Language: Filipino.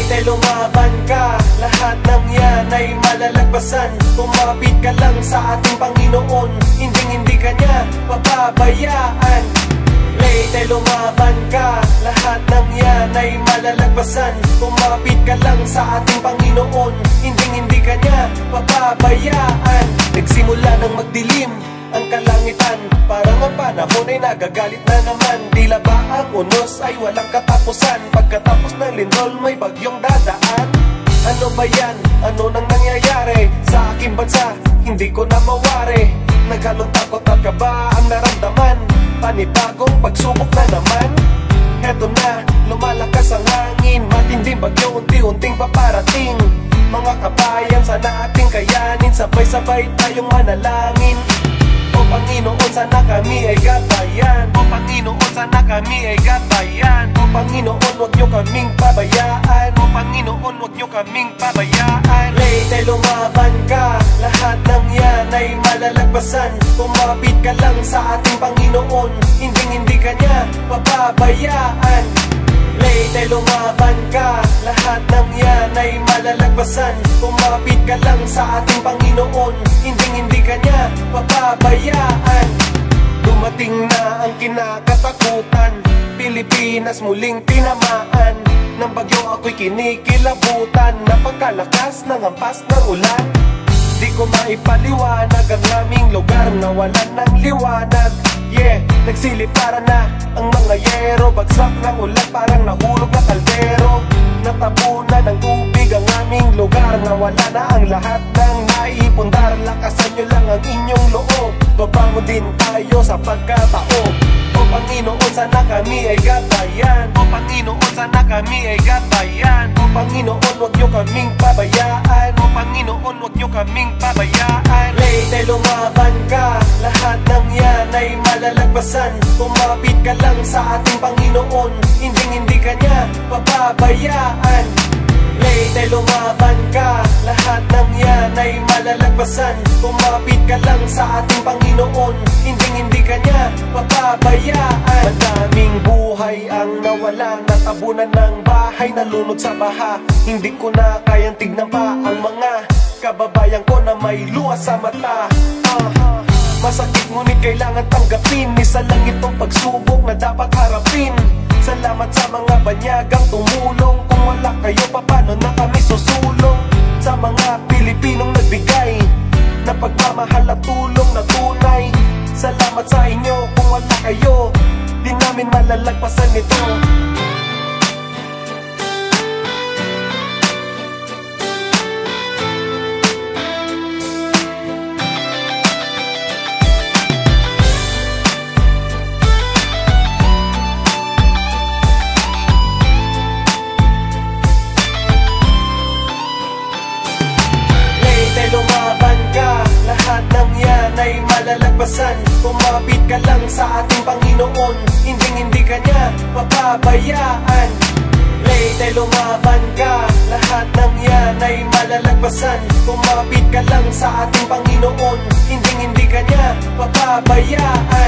Late ay lumaban ka, lahat ng yan ay malalagpasan. Tumapit ka lang sa ating Panginoon, hindi ka niya papabayaan. Late ay lumaban ka, lahat ng yan ay malalagpasan. Tumapit ka lang sa ating Panginoon, hindi ka niya papabayaan. Nagsimula ng magdilim ang kalangitan, parang ang panahon ay nagagalit na naman. Tila ba ang unos ay walang katapusan? Pagkatapos ng lindol may bagyong dadaan. Ano ba yan? Ano nang nangyayari sa aking bansa? Hindi ko na mawari. Naghalong takot at kaba ang naramdaman. Panibagong pagsubok na naman. Heto na, lumalakas ang hangin. Matinding bagyo unti-unting paparating. Mga kabayan, sana ating kayanin. Sabay-sabay tayong manalangin. O Panginoon, sana kami ay gabayan. O Panginoon, sana kami ay gabayan. O Panginoon, huwag niyo kaming pabayaan. O Panginoon, huwag niyo kaming pabayaan. Late ay lumaban ka, lahat ng yan ay malalagpasan. Tumapit ka lang sa ating Panginoon, hindi ka niya papabayaan. Late ay lumaban ka, lahat ng yan ay malalagpasan. Tumapit ka lang sa ating Panginoon, hindi ka niya papabayaan. Dumating na ang kinakatakutan, Pilipinas muling tinamaan ng bagyo, ako'y kinikilabutan. Napagkalakas ng hampas ng ulan, di ko maipaliwanag ang aming lugar na wala ng liwanag. Yeah, nagsiliparan na ang mga yero. Bagsak ng ulan parang nahulog na kaldero. Natabunan ng tubig ang aming lugar, nawala na ang lahat ng naipundar. Lakasan nyo lang ang inyong loob, babangon din tayo sa pagkataob. O Panginoon, sana kami ay gabayan. O Panginoon, sana kami ay gabayan. O Panginoon, huwag nyo kaming pabayaan. O Panginoon, huwag nyo kaming pabayaan. Late ay lumaban ka, lahat ng yan ay malalagpasan. Tumapit ka lang sa ating Panginoon, hindi ka niya papabayaan. Late ay lumaban ka, lahat ng yan ay malalagpasan. Tumapit ka lang sa ating Panginoon, hindi ka niya papabayaan. Madaming buhay ang nawala, natabunan ng bahay, nalunod sa baha. Hindi ko na kayang tignan pa ang mga kababayan ko na may luha sa mata. Masakit ngunit kailangan tanggapin, isa lang itong pagsubok na dapat harapin. Salamat sa mga banyagang tumulong, kung wala kayo paano na kami susulong. Sa mga Pilipinong nagbigay na pagmamahal at tulong na tunay, salamat sa inyo, kung wala kayo di namin malalagpasan ito. Lumaban ka, lahat ng yan ay malalagpasan. Tumapit ka lang sa ating Panginoon, hindi ka niya papabayaan. Late ay lumaban ka, lahat ng yan ay malalagpasan. Tumapit ka lang sa ating Panginoon, hindi ka niya papabayaan.